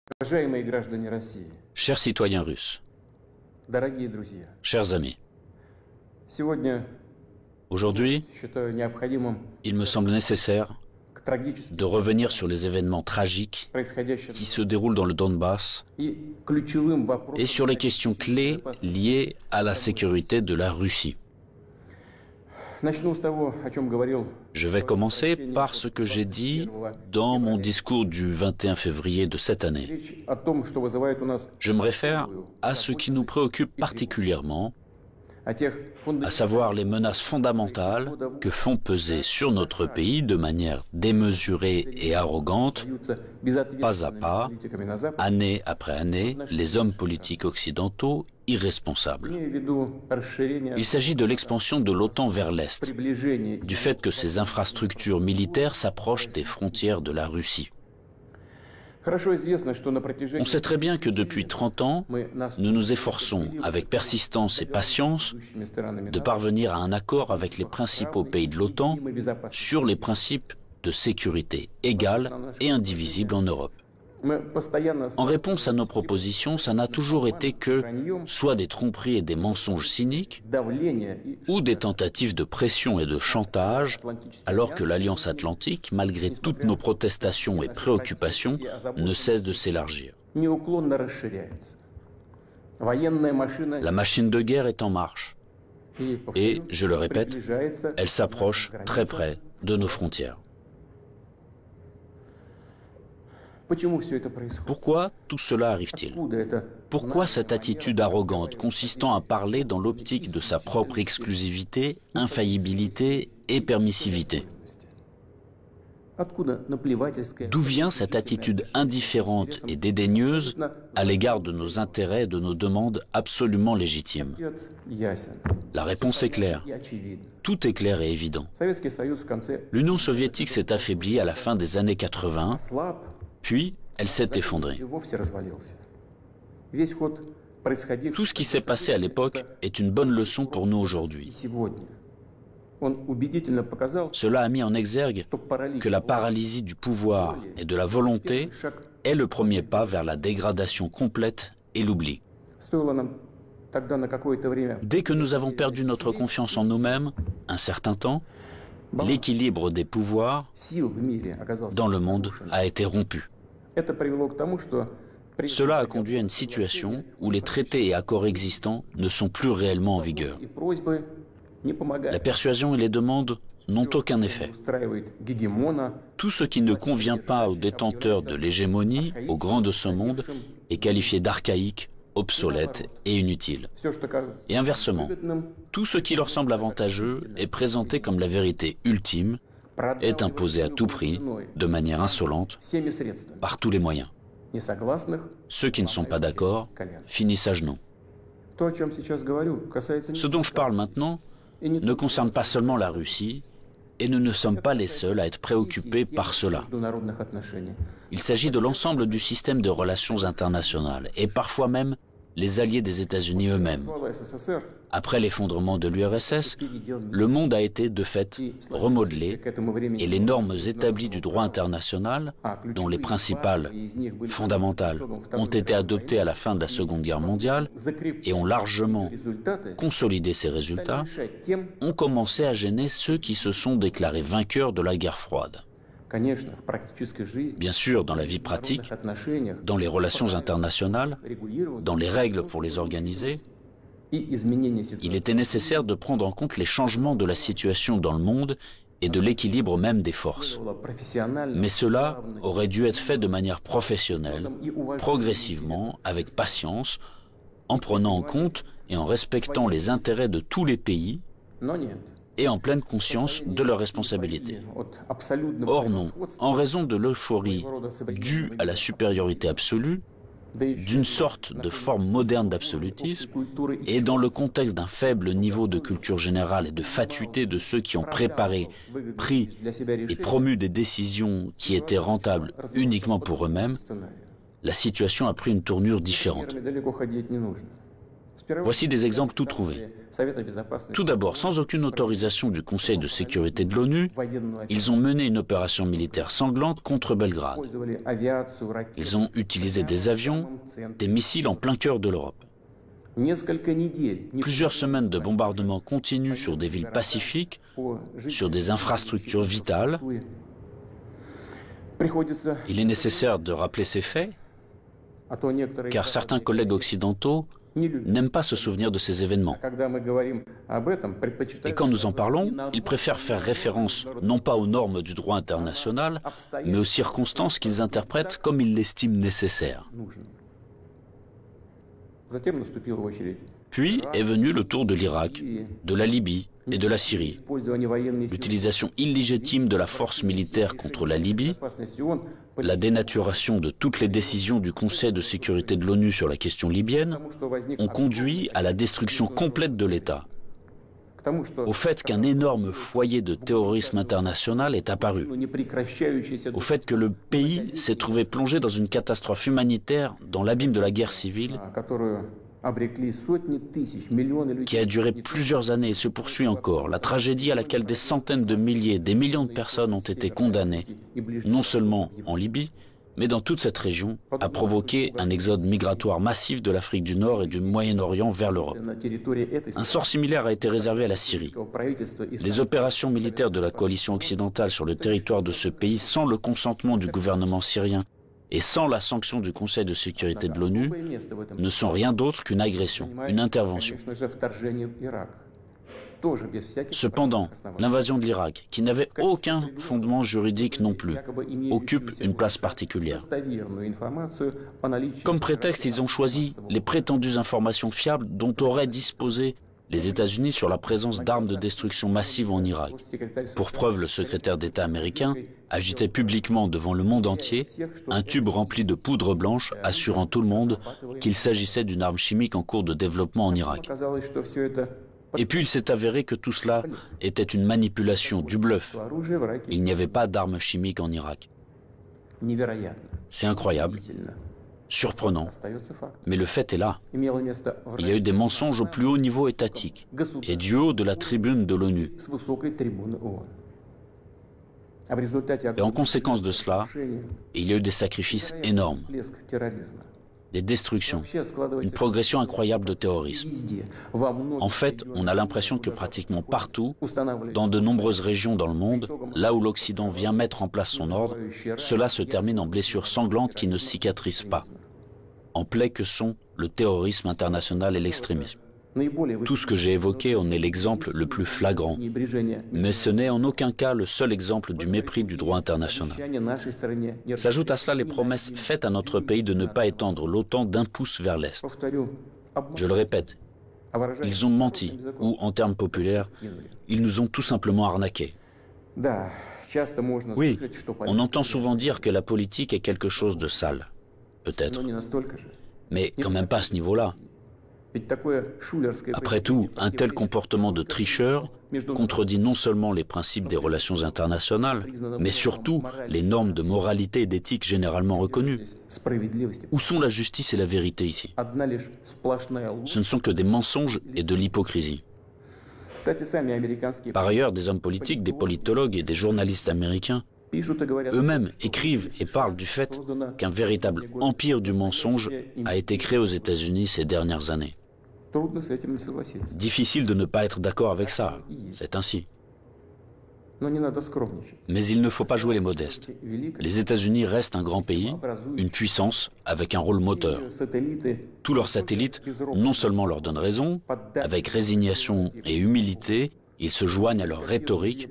Уважаемые граждане России, Chers citoyens russes, дорогие друзья, chers amis, сегодня aujourd'hui, считаю необходимым il me semble nécessaire к трагическим de revenir sur les événements tragiques происходящим qui se déroulent dans le Donbass и ключевым вопросам. et sur les questions clés liées à la sécurité de la Russie. Начну с того, о чем говорил. Je vais commencer par ce que j'ai dit dans mon discours du 21 février de cette année. Речь о том, что вызывает у нас Je me réfère à ce qui nous préoccupe particulièrement, о тех à savoir les menaces fondamentales que font peser sur notre pays de manière démesurée et arrogante, pas à pas, политиками на Западе. année après année, les hommes politiques occidentaux irresponsables. Имею в виду расширение, Il s'agit de l'expansion de l'OTAN vers l'Est, приближение. du fait que ces infrastructures militaires s'approchent des frontières de la Russie. Хорошо известно, что на протяжении On sait très bien que depuis 30 ans, nous nous efforçons, avec persistance et patience, ведущими странами de parvenir à un accord avec les principaux pays de l'OTAN sur les principes de sécurité égale et indivisible en Europe. Мы постоянно En réponse à nos propositions, ça n'a toujours été que soit des tromperies et des mensonges cyniques, давление и ou des tentatives de pression et de chantage, alors que l'Alliance Atlantique, malgré toutes nos protestations et préoccupations, ne cesse de s'élargir. неуклонно расширяется. Военная машина La machine de guerre est en marche, и, et, повторю, je le répète, приближается elle s'approche très près de nos frontières. Почему все это происходит? Pourquoi tout cela arrive-t-il? Откуда это? Pourquoi cette attitude arrogante consistant à parler dans l'optique de sa propre exclusivité, infaillibilité et permissivité? Откуда наплевательская? D'où vient cette attitude indifférente et dédaigneuse à l'égard de nos intérêts et de nos demandes absolument légitimes? Ответ ясен. La réponse est claire. И очевиден. Tout est clair et évident. Советский Союз в конце L'Union soviétique s'est affaiblie à la fin des années 80, слаб puis elle s'est effondrée. и вовсе развалился. Весь ход происходившего Tout ce qui s'est passé à l'époque est une bonne leçon pour nous и aujourd'hui. сегодня. Он убедительно показал, Cela a mis en exergue что паралич que la paralysie du pouvoir et de la volonté шаг est le premier pas vers la dégradation complète et l'oubli. стоило нам тогда на какое-то время Dès que nous avons perdu notre confiance en nous-mêmes, un certain temps, l'équilibre des pouvoirs сил в мире оказался dans le monde нарушен. a été rompu. Это привело к тому, что при Cela a conduit à une situation où les traités et accords existants ne sont plus réellement en vigueur. и просьбы не La помогают. persuasion et les demandes n'ont aucun effet. Устраивает гегемона, Tout ce qui ne convient pas aux détenteurs de l'hégémonie, aux grands de ce monde, est qualifié d'archaïque, obsolète et inutile. все, что кажется Et inversement, выгодным, tout ce qui leur semble avantageux est présenté comme la vérité ultime, est imposé à tout prix, de manière insolente, всеми средствами. par tous les moyens. Несогласных Ceux qui ne sont pas d'accord колен. finissent à genoux. То, о чем сейчас говорю, касается Ce dont je parle maintenant и не ne concerne pas seulement la Russie, et nous ne sommes pas les seuls à être préoccupés par cela. международных отношений. Il s'agit de l'ensemble du système de relations internationales, et parfois même les alliés des États-Unis eux-mêmes. Развал СССР Après l'effondrement de l'URSS, переведен le monde a été de fait и remodelé, к этому времени et les normes établies du droit international, dont les principales, fondamentales, ont été adoptées à la fin de la Seconde Guerre mondiale et ont largement consolidé ces résultats, ont commencé à gêner ceux qui se sont déclarés vainqueurs de la guerre froide. Конечно, в практической жизни, Bien sûr, dans la vie pratique, в отношениях, dans les relations internationales, регулирования dans les règles pour les organiser, и изменения il ситуации. était nécessaire de prendre en compte les changements de la situation dans le monde et de l'équilibre même des forces. Было профессионально, Mais cela aurait dû être fait de manière professionnelle, progressivement, avec patience, en prenant en compte et en respectant les intérêts de tous les pays но нет. et en pleine conscience de leurs responsabilités. От абсолютного Or non, превосходства en raison de l'euphorie due à la supériorité absolue, да еще d'une sorte de forme moderne d'absolutisme, культуры и et dans le contexte d'un faible niveau de culture générale et de fatuité de ceux qui ont préparé, pris для себя et решения promu des décisions qui étaient rentables uniquement pour eux-mêmes, сценария. la situation a pris une tournure différente. Примерами далеко ходить не нужно. Voici des exemples tout trouvés. Tout d'abord, sans aucune autorisation du Conseil de sécurité de l'ONU, ils ont mené une opération militaire sanglante contre Belgrade. Ils ont utilisé des avions, des missiles en plein cœur de l'Europe. Plusieurs semaines de bombardements continus sur des villes pacifiques, sur des infrastructures vitales. Il est nécessaire de rappeler ces faits, car certains collègues occidentaux n'aiment pas se souvenir de ces événements. Et quand nous en parlons, ils préfèrent faire référence non pas aux normes du droit international, mais aux circonstances qu'ils interprètent comme ils l'estiment nécessaires. Puis est venu le tour de l'Irak, de la Libye et de la Syrie. L'utilisation illégitime de la force militaire contre la Libye, la dénaturation de toutes les décisions du Conseil de sécurité de l'ONU sur la question libyenne ont conduit à la destruction complète de l'État. Au fait qu'un énorme foyer de terrorisme international est apparu, au fait que le pays s'est trouvé plongé dans une catastrophe humanitaire dans l'abîme de la guerre civile qui a duré plusieurs années et se poursuit encore, la tragédie à laquelle des centaines de milliers, des millions de personnes ont été condamnées, non seulement en Libye, mais dans toute cette région, a provoqué un exode migratoire massif de l'Afrique du Nord et du Moyen-Orient vers l'Europe. Un sort similaire a été réservé à la Syrie. Les opérations militaires de la coalition occidentale sur le territoire de ce pays, sans le consentement du gouvernement syrien et sans la sanction du Conseil de sécurité de l'ONU, ne sont rien d'autre qu'une agression, une intervention. Cependant, l'invasion de l'Irak, qui n'avait aucun fondement juridique non plus, occupe une place particulière. Comme prétexte, ils ont choisi les prétendues informations fiables dont auraient disposé les États-Unis sur la présence d'armes de destruction massive en Irak. Pour preuve, le secrétaire d'État américain agitait publiquement devant le monde entier un tube rempli de poudre blanche assurant tout le monde qu'il s'agissait d'une arme chimique en cours de développement en Irak. Et puis il s'est avéré que tout cela était une manipulation, du bluff. Il n'y avait pas d'armes chimiques en Irak. C'est incroyable, surprenant, mais le fait est là. Il y a eu des mensonges au plus haut niveau étatique et du haut de la tribune de l'ONU. Et en conséquence de cela, il y a eu des sacrifices énormes, des destructions, une progression incroyable de terrorisme. En fait, on a l'impression que pratiquement partout, dans de nombreuses régions dans le monde, là où l'Occident vient mettre en place son ordre, cela se termine en blessures sanglantes qui ne cicatrisent pas, en plaies que sont le terrorisme international et l'extrémisme. Tout ce que j'ai évoqué en est l'exemple le plus flagrant, mais ce n'est en aucun cas le seul exemple du mépris du droit international. S'ajoutent à cela les promesses faites à notre pays de ne pas étendre l'OTAN d'un pouce vers l'Est. Je le répète, ils ont menti, ou en termes populaires, ils nous ont tout simplement arnaqués. Oui, on entend souvent dire que la politique est quelque chose de sale, peut-être, mais quand même pas à ce niveau-là. Après tout, un tel comportement de tricheur contredit non seulement les principes des relations internationales, mais surtout les normes de moralité et d'éthique généralement reconnues. Où sont la justice et la vérité ici? Ce ne sont que des mensonges et de l'hypocrisie. Par ailleurs, des hommes politiques, des politologues et des journalistes américains eux-mêmes écrivent et parlent du fait qu'un véritable empire du mensonge a été créé aux États-Unis ces dernières années. Difficile de ne pas être d'accord avec ça, c'est ainsi. Mais il ne faut pas jouer les modestes. Les États-Unis restent un grand pays, une puissance avec un rôle moteur. Tous leurs satellites non seulement leur donnent raison, avec résignation et humilité, ils se joignent à leur rhétorique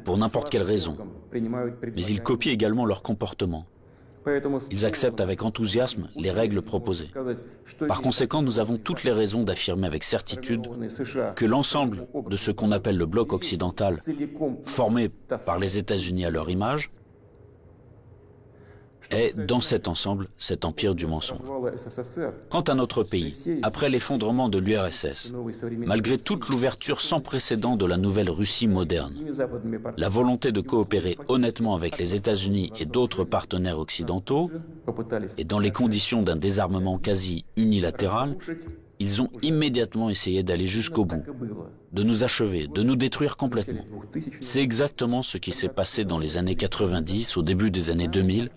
pour n'importe quelle raison, mais ils copient également leur comportement. Ils acceptent avec enthousiasme les règles proposées. Par conséquent, nous avons toutes les raisons d'affirmer avec certitude que l'ensemble de ce qu'on appelle le bloc occidental, formé par les États-Unis à leur image, est, dans cet ensemble, cet empire du mensonge. Quant à notre pays, après l'effondrement de l'URSS, malgré toute l'ouverture sans précédent de la nouvelle Russie moderne, la volonté de coopérer honnêtement avec les États-Unis et d'autres partenaires occidentaux, et dans les conditions d'un désarmement quasi unilatéral, Ils ont immédiatement essayé d'aller jusqu'au bout, de nous achever, de nous détruire complètement. C'est exactement ce qui s'est passé dans les années 90, au début des années 2000,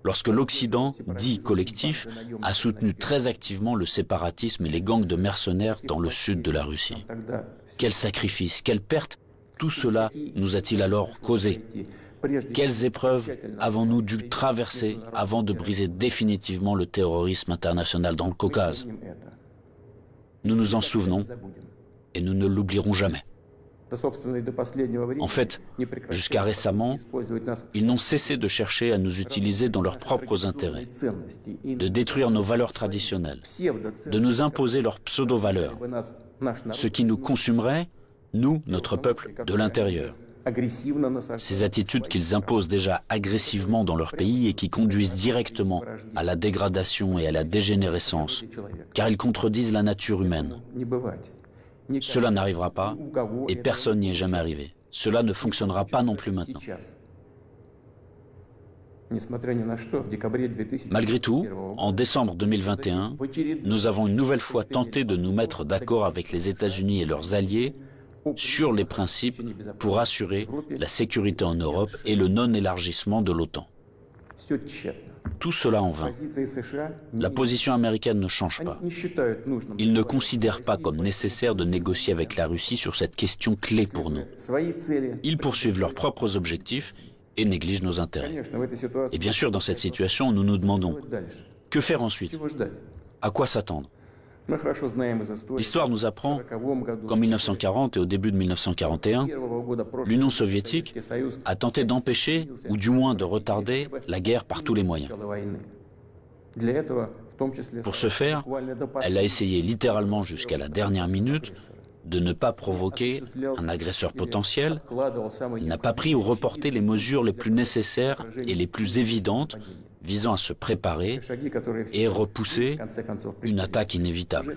lorsque l'Occident, dit collectif, a soutenu très activement le séparatisme et les gangs de mercenaires dans le sud de la Russie. Quels sacrifices, quelles pertes, tout cela nous a-t-il alors causé? Quelles épreuves avons-nous dû traverser avant de briser définitivement le terrorisme international dans le Caucase? Nous nous en souvenons et nous ne l'oublierons jamais. En fait, jusqu'à récemment, ils n'ont cessé de chercher à nous utiliser dans leurs propres intérêts, de détruire nos valeurs traditionnelles, de nous imposer leurs pseudo-valeurs, ce qui nous consumerait, nous, notre peuple, de l'intérieur. Ces attitudes qu'ils imposent déjà agressivement dans leur pays et qui conduisent directement à la dégradation et à la dégénérescence, car ils contredisent la nature humaine. Cela n'arrivera pas et personne n'y est jamais arrivé. Cela ne fonctionnera pas non plus maintenant. Malgré tout, en décembre 2021, nous avons une nouvelle fois tenté de nous mettre d'accord avec les États-Unis et leurs alliés sur les principes pour assurer la sécurité en Europe et le non-élargissement de l'OTAN. Tout cela en vain. La position américaine ne change pas. Ils ne considèrent pas comme nécessaire de négocier avec la Russie sur cette question clé pour nous. Ils poursuivent leurs propres objectifs et négligent nos intérêts. Et bien sûr, dans cette situation, nous nous demandons, que faire ensuite? À quoi s'attendre? L'histoire nous apprend qu'en 1940 et au début de 1941, l'Union soviétique a tenté d'empêcher, ou du moins de retarder, la guerre par tous les moyens. Pour ce faire, elle a essayé littéralement jusqu'à la dernière minute de ne pas provoquer un agresseur potentiel, n'a pas pris ou reporté les mesures les plus nécessaires et les plus évidentes visant à se préparer et repousser une attaque inévitable.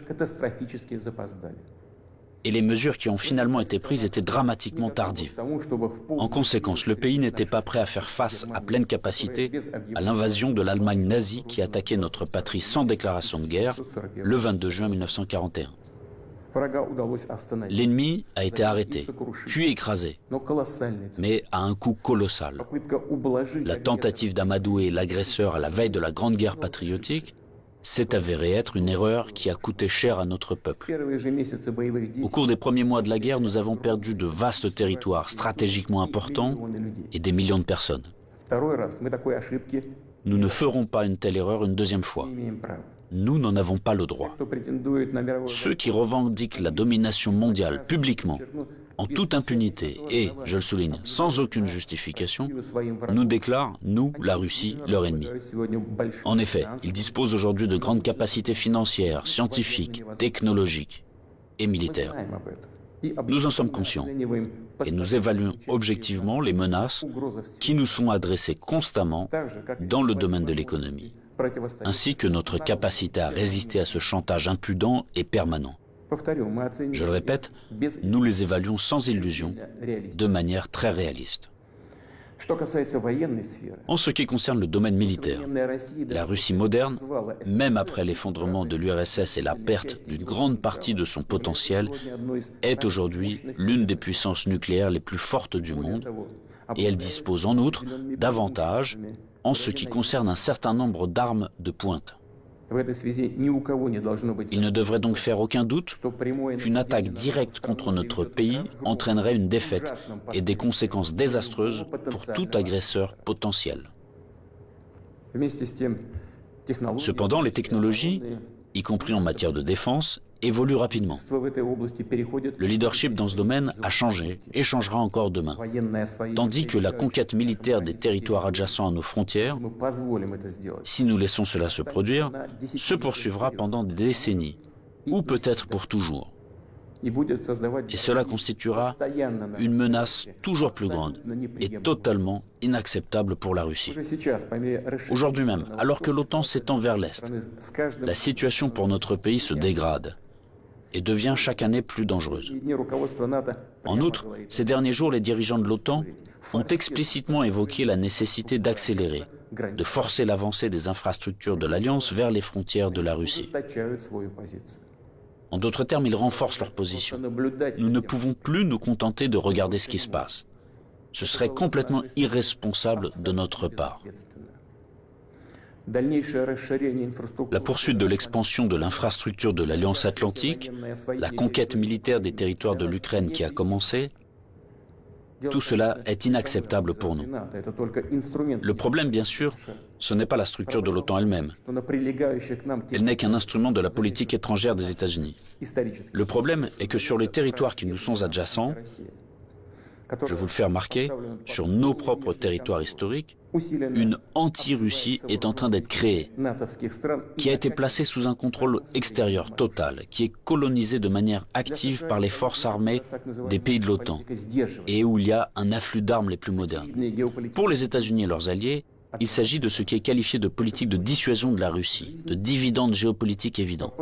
Et les mesures qui ont finalement été prises étaient dramatiquement tardives. En conséquence, le pays n'était pas prêt à faire face à pleine capacité à l'invasion de l'Allemagne nazie qui attaquait notre patrie sans déclaration de guerre le 22 juin 1941. L'ennemi a été arrêté, puis écrasé, mais à un coût colossal. La tentative d'amadouer l'agresseur à la veille de la Grande Guerre patriotique s'est avérée être une erreur qui a coûté cher à notre peuple. Au cours des premiers mois de la guerre, nous avons perdu de vastes territoires stratégiquement importants et des millions de personnes. Nous ne ferons pas une telle erreur une deuxième fois. Nous n'en avons pas le droit. Ceux qui revendiquent la domination mondiale publiquement, en toute impunité et, je le souligne, sans aucune justification, nous déclarent, nous, la Russie, leur ennemi. En effet, ils disposent aujourd'hui de grandes capacités financières, scientifiques, technologiques et militaires. Nous en sommes conscients et nous évaluons objectivement les menaces qui nous sont adressées constamment dans le domaine de l'économie, ainsi que notre capacité à résister à ce chantage impudent et permanent. Je le répète, nous les évaluons sans illusion, de manière très réaliste. En ce qui concerne le domaine militaire, la Russie moderne, même après l'effondrement de l'URSS et la perte d'une grande partie de son potentiel, est aujourd'hui l'une des puissances nucléaires les plus fortes du monde et elle dispose en outre d'avantages en ce qui concerne un certain nombre d'armes de pointe. Il ne devrait donc faire aucun doute qu'une attaque directe contre notre pays entraînerait une défaite et des conséquences désastreuses pour tout agresseur potentiel. Cependant, les technologies, y compris en matière de défense, évoluent rapidement. Le leadership dans ce domaine a changé et changera encore demain, tandis que la conquête militaire des territoires adjacents à nos frontières, si nous laissons cela se produire, se poursuivra pendant des décennies, ou peut-être pour toujours. Et cela constituera une menace toujours plus grande et totalement inacceptable pour la Russie. Aujourd'hui même, alors que l'OTAN s'étend vers l'Est, la situation pour notre pays se dégrade et devient chaque année plus dangereuse. En outre, ces derniers jours, les dirigeants de l'OTAN ont explicitement évoqué la nécessité d'accélérer, de forcer l'avancée des infrastructures de l'Alliance vers les frontières de la Russie. En d'autres termes, ils renforcent leur position. Nous ne pouvons plus nous contenter de regarder ce qui se passe. Ce serait complètement irresponsable de notre part. La poursuite de l'expansion de l'infrastructure de l'Alliance Atlantique, la conquête militaire des territoires de l'Ukraine qui a commencé, tout cela est inacceptable pour nous. Le problème, bien sûr, ce n'est pas la structure de l'OTAN elle-même. Elle n'est qu'un instrument de la politique étrangère des États-Unis. Le problème est que sur les territoires qui nous sont adjacents, je vous le fais remarquer, sur nos propres territoires historiques, une anti-Russie est en train d'être créée, qui a été placée sous un contrôle extérieur total, qui est colonisée de manière active par les forces armées des pays de l'OTAN, et où il y a un afflux d'armes les plus modernes. Pour les États-Unis et leurs alliés, il s'agit de ce qui est qualifié de politique de dissuasion de la Russie, de dividende géopolitique évident.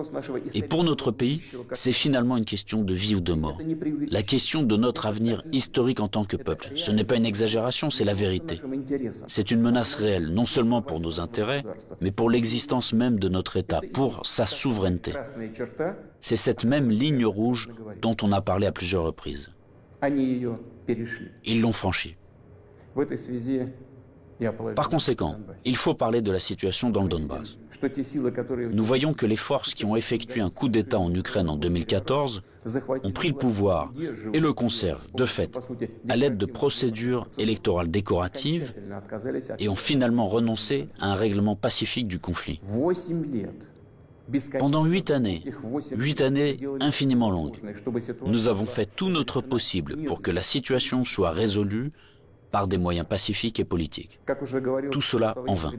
Et pour notre pays, c'est finalement une question de vie ou de mort. La question de notre avenir historique en tant que peuple. Ce n'est pas une exagération, c'est la vérité. C'est une menace réelle, non seulement pour nos intérêts, mais pour l'existence même de notre État, pour sa souveraineté. C'est cette même ligne rouge dont on a parlé à plusieurs reprises. Ils l'ont franchie. Par conséquent, il faut parler de la situation dans le Donbass. Nous voyons que les forces qui ont effectué un coup d'État en Ukraine en 2014 ont pris le pouvoir et le conservent, de fait, à l'aide de procédures électorales décoratives et ont finalement renoncé à un règlement pacifique du conflit. Pendant 8 années infiniment longues, nous avons fait tout notre possible pour que la situation soit résolue par des moyens pacifiques et politiques. Tout cela en vain.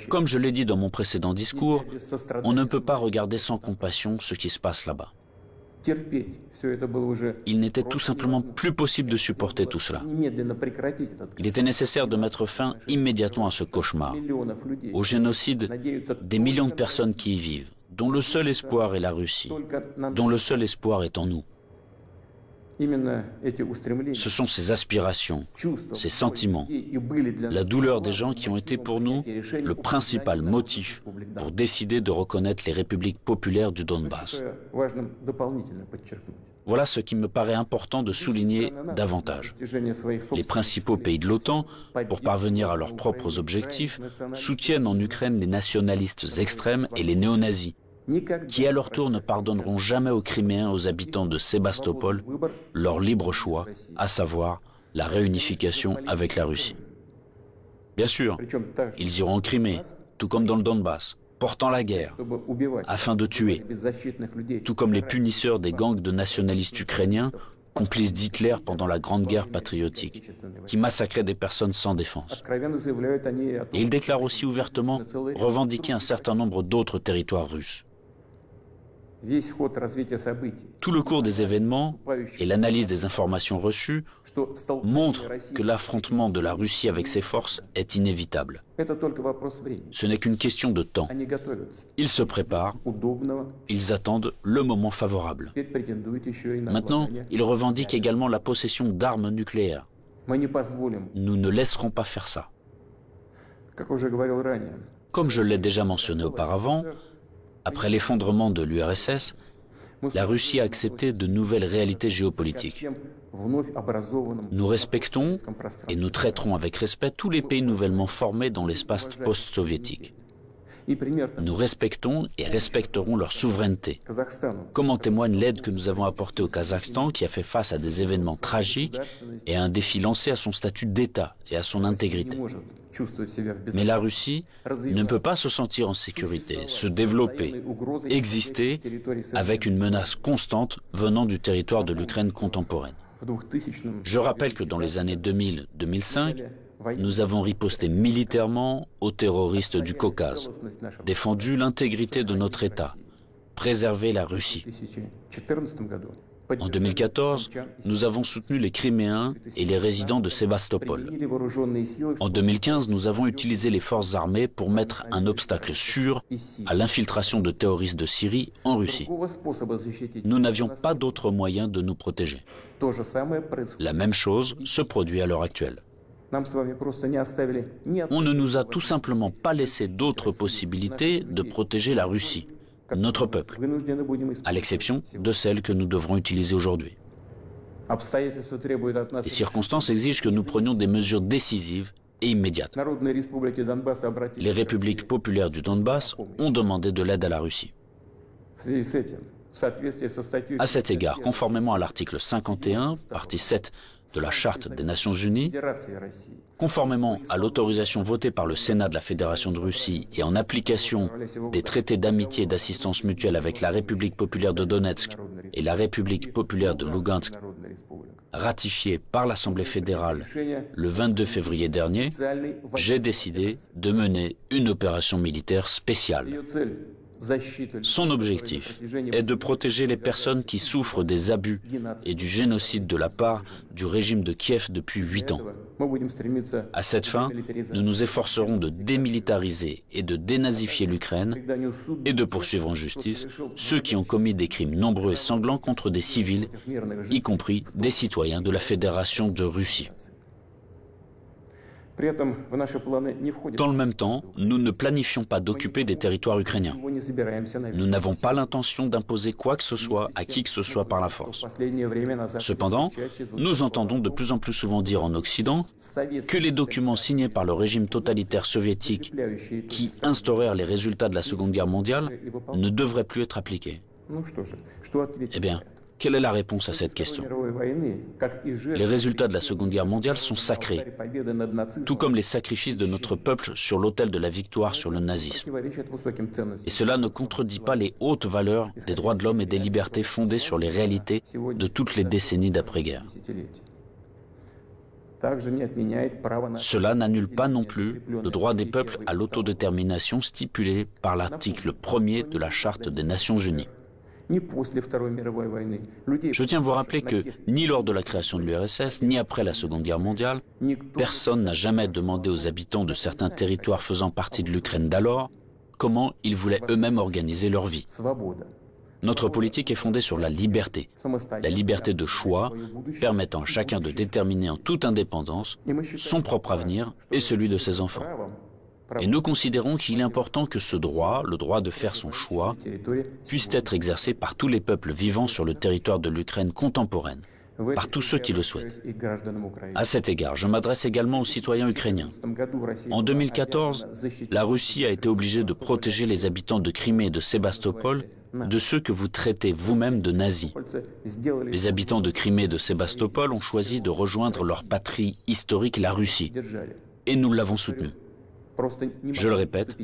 Comme je l'ai dit dans mon précédent discours, on ne peut pas regarder sans compassion ce qui se passe là-bas. Il n'était tout simplement plus possible de supporter tout cela. Il était nécessaire de mettre fin immédiatement à ce cauchemar, au génocide des millions de personnes qui y vivent, dont le seul espoir est la Russie, dont le seul espoir est en nous. Ce sont ces aspirations, ces sentiments, la douleur des gens qui ont été pour nous le principal motif pour décider de reconnaître les républiques populaires du Donbass. Voilà ce qui me paraît important de souligner davantage. Les principaux pays de l'OTAN, pour parvenir à leurs propres objectifs, soutiennent en Ukraine les nationalistes extrêmes et les néo-nazis, qui à leur tour ne pardonneront jamais aux Criméens, aux habitants de Sébastopol, leur libre choix, à savoir la réunification avec la Russie. Bien sûr, ils iront en Crimée, tout comme dans le Donbass, portant la guerre, afin de tuer, tout comme les punisseurs des gangs de nationalistes ukrainiens, complices d'Hitler pendant la Grande Guerre patriotique, qui massacraient des personnes sans défense. Et ils déclarent aussi ouvertement revendiquer un certain nombre d'autres territoires russes. Tout le cours des événements et l'analyse des informations reçues montrent que l'affrontement de la Russie avec ses forces est inévitable. Ce n'est qu'une question de temps. Ils se préparent, ils attendent le moment favorable. Maintenant, ils revendiquent également la possession d'armes nucléaires. Nous ne laisserons pas faire ça. Comme je l'ai déjà mentionné auparavant, après l'effondrement de l'URSS, la Russie a accepté de nouvelles réalités géopolitiques. Nous respectons et nous traiterons avec respect tous les pays nouvellement formés dans l'espace post-soviétique. Nous respectons et respecterons leur souveraineté, comme en témoigne l'aide que nous avons apportée au Kazakhstan qui a fait face à des événements tragiques et à un défi lancé à son statut d'État et à son intégrité. Mais la Russie ne peut pas se sentir en sécurité, se développer, exister avec une menace constante venant du territoire de l'Ukraine contemporaine. Je rappelle que dans les années 2000-2005, nous avons riposté militairement aux terroristes du Caucase, défendu l'intégrité de notre État, préservé la Russie. En 2014, nous avons soutenu les Criméens et les résidents de Sébastopol. En 2015, nous avons utilisé les forces armées pour mettre un obstacle sûr à l'infiltration de terroristes de Syrie en Russie. Nous n'avions pas d'autre moyen de nous protéger. La même chose se produit à l'heure actuelle. On ne nous a tout simplement pas laissé d'autres possibilités de protéger la Russie, notre peuple, à l'exception de celles que nous devrons utiliser aujourd'hui. Les circonstances exigent que nous prenions des mesures décisives et immédiates. Les républiques populaires du Donbass ont demandé de l'aide à la Russie. À cet égard, conformément à l'article 51, partie 7 de la Charte des Nations Unies, conformément à l'autorisation votée par le Sénat de la Fédération de Russie et en application des traités d'amitié et d'assistance mutuelle avec la République populaire de Donetsk et la République populaire de Lugansk, ratifiés par l'Assemblée fédérale le 22 février dernier, j'ai décidé de mener une opération militaire spéciale. Son objectif est de protéger les personnes qui souffrent des abus et du génocide de la part du régime de Kiev depuis 8 ans. À cette fin, nous nous efforcerons de démilitariser et de dénazifier l'Ukraine et de poursuivre en justice ceux qui ont commis des crimes nombreux et sanglants contre des civils, y compris des citoyens de la Fédération de Russie. Dans le même temps, nous ne planifions pas d'occuper des territoires ukrainiens. Nous n'avons pas l'intention d'imposer quoi que ce soit à qui que ce soit par la force. Cependant, nous entendons de plus en plus souvent dire en Occident que les documents signés par le régime totalitaire soviétique qui instaurèrent les résultats de la Seconde Guerre mondiale ne devraient plus être appliqués. Eh bien, quelle est la réponse à cette question? Les résultats de la Seconde Guerre mondiale sont sacrés, tout comme les sacrifices de notre peuple sur l'autel de la victoire sur le nazisme. Et cela ne contredit pas les hautes valeurs des droits de l'homme et des libertés fondées sur les réalités de toutes les décennies d'après-guerre. Cela n'annule pas non plus le droit des peuples à l'autodétermination stipulé par l'article 1er de la Charte des Nations Unies. Je tiens à vous rappeler que ni lors de la création de l'URSS, ni après la Seconde Guerre mondiale, personne n'a jamais demandé aux habitants de certains territoires faisant partie de l'Ukraine d'alors comment ils voulaient eux-mêmes organiser leur vie. Notre politique est fondée sur la liberté de choix, permettant à chacun de déterminer en toute indépendance son propre avenir et celui de ses enfants. Et nous considérons qu'il est important que ce droit, le droit de faire son choix, puisse être exercé par tous les peuples vivant sur le territoire de l'Ukraine contemporaine, par tous ceux qui le souhaitent. À cet égard, je m'adresse également aux citoyens ukrainiens. En 2014, la Russie a été obligée de protéger les habitants de Crimée et de Sébastopol de ceux que vous traitez vous-même de nazis. Les habitants de Crimée et de Sébastopol ont choisi de rejoindre leur patrie historique, la Russie, et nous l'avons soutenu. Je le répète,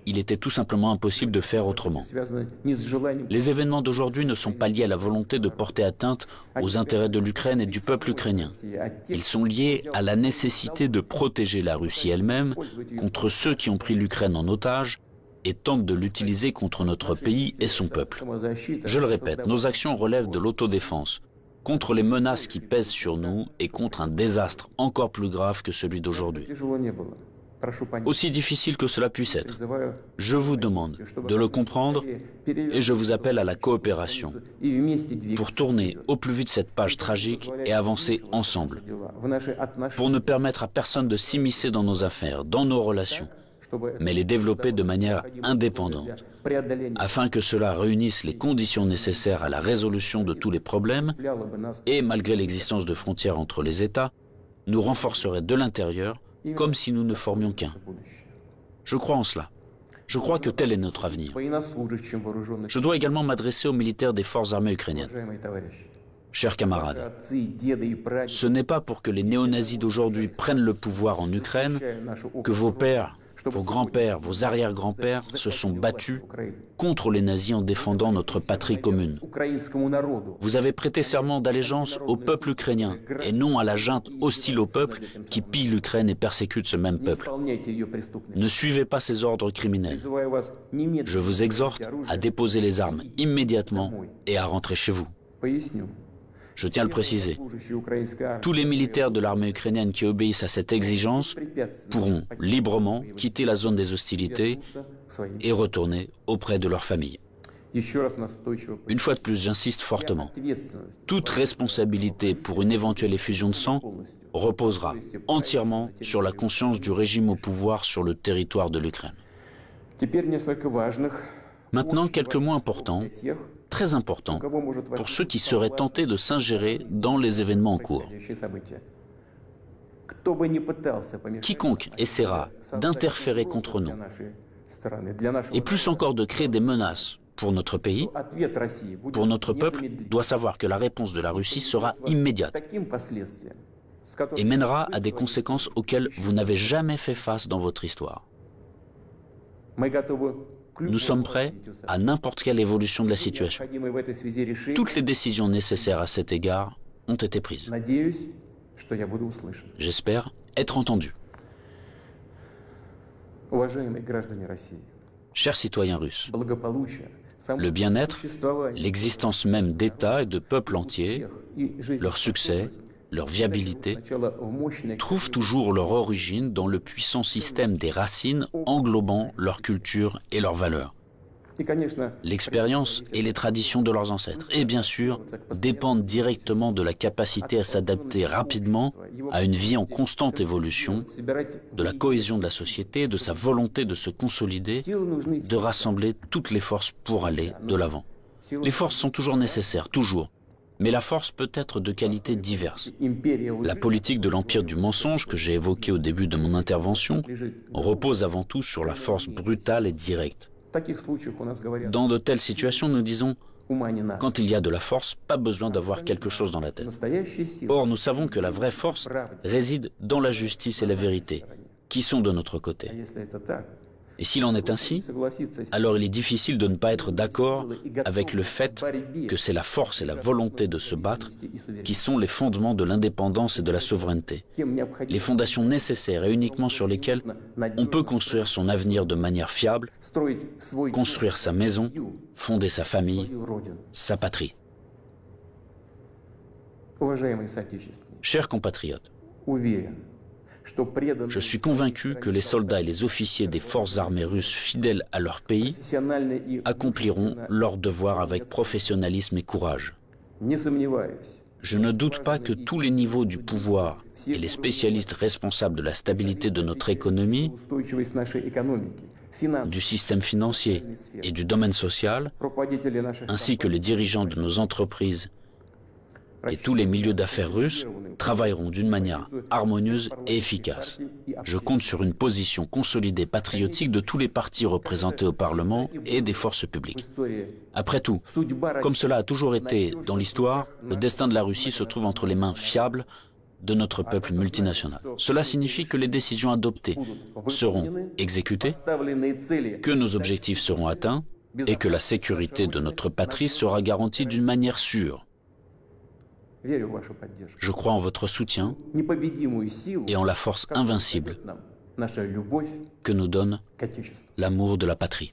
il était tout simplement impossible de faire autrement. Les événements d'aujourd'hui ne sont pas liés à la volonté de porter atteinte aux intérêts de l'Ukraine et du peuple ukrainien. Ils sont liés à la nécessité de protéger la Russie elle-même contre ceux qui ont pris l'Ukraine en otage et tentent de l'utiliser contre notre pays et son peuple. Je le répète, nos actions relèvent de l'autodéfense, contre les menaces qui pèsent sur nous et contre un désastre encore plus grave que celui d'aujourd'hui. Aussi difficile que cela puisse être, je vous demande de le comprendre et je vous appelle à la coopération pour tourner au plus vite cette page tragique et avancer ensemble, pour ne permettre à personne de s'immiscer dans nos affaires, dans nos relations, mais les développer de manière indépendante, afin que cela réunisse les conditions nécessaires à la résolution de tous les problèmes et, malgré l'existence de frontières entre les États, nous renforcerait de l'intérieur comme si nous ne formions qu'un. Je crois en cela. Je crois que tel est notre avenir. Je dois également m'adresser aux militaires des forces armées ukrainiennes. Chers camarades, ce n'est pas pour que les néo-nazis d'aujourd'hui prennent le pouvoir en Ukraine que vos pères, vos grands-pères, vos arrière-grands-pères se sont battus contre les nazis en défendant notre patrie commune. Vous avez prêté serment d'allégeance au peuple ukrainien et non à la junte hostile au peuple qui pille l'Ukraine et persécute ce même peuple. Ne suivez pas ces ordres criminels. Je vous exhorte à déposer les armes immédiatement et à rentrer chez vous. Je tiens à le préciser, tous les militaires de l'armée ukrainienne qui obéissent à cette exigence pourront librement quitter la zone des hostilités et retourner auprès de leur famille. Une fois de plus, j'insiste fortement, toute responsabilité pour une éventuelle effusion de sang reposera entièrement sur la conscience du régime au pouvoir sur le territoire de l'Ukraine. Maintenant, quelques mots importants, très importants, pour ceux qui seraient tentés de s'ingérer dans les événements en cours. Quiconque essaiera d'interférer contre nous, et plus encore de créer des menaces pour notre pays, pour notre peuple, doit savoir que la réponse de la Russie sera immédiate et mènera à des conséquences auxquelles vous n'avez jamais fait face dans votre histoire. Nous sommes prêts à n'importe quelle évolution de la situation. Toutes les décisions nécessaires à cet égard ont été prises. J'espère être entendu. Chers citoyens russes, le bien-être, l'existence même d'États et de peuples entiers, leur succès, leur viabilité, trouvent toujours leur origine dans le puissant système des racines englobant leur culture et leurs valeurs. L'expérience et les traditions de leurs ancêtres, et bien sûr, dépendent directement de la capacité à s'adapter rapidement à une vie en constante évolution, de la cohésion de la société, de sa volonté de se consolider, de rassembler toutes les forces pour aller de l'avant. Les forces sont toujours nécessaires, toujours. Mais la force peut être de qualités diverses. La politique de l'empire du mensonge que j'ai évoquée au début de mon intervention repose avant tout sur la force brutale et directe. Dans de telles situations, nous disons, quand il y a de la force, pas besoin d'avoir quelque chose dans la tête. Or, nous savons que la vraie force réside dans la justice et la vérité, qui sont de notre côté. Et s'il en est ainsi, alors il est difficile de ne pas être d'accord avec le fait que c'est la force et la volonté de se battre qui sont les fondements de l'indépendance et de la souveraineté, les fondations nécessaires et uniquement sur lesquelles on peut construire son avenir de manière fiable, construire sa maison, fonder sa famille, sa patrie. Chers compatriotes, je suis convaincu que les soldats et les officiers des forces armées russes fidèles à leur pays accompliront leur devoir avec professionnalisme et courage. Je ne doute pas que tous les niveaux du pouvoir et les spécialistes responsables de la stabilité de notre économie, du système financier et du domaine social, ainsi que les dirigeants de nos entreprises et tous les milieux d'affaires russes travailleront d'une manière harmonieuse et efficace. Je compte sur une position consolidée patriotique de tous les partis représentés au Parlement et des forces publiques. Après tout, comme cela a toujours été dans l'histoire, le destin de la Russie se trouve entre les mains fiables de notre peuple multinational. Cela signifie que les décisions adoptées seront exécutées, que nos objectifs seront atteints et que la sécurité de notre patrie sera garantie d'une manière sûre. Je crois en votre soutien et en la force invincible que nous donne l'amour de la patrie.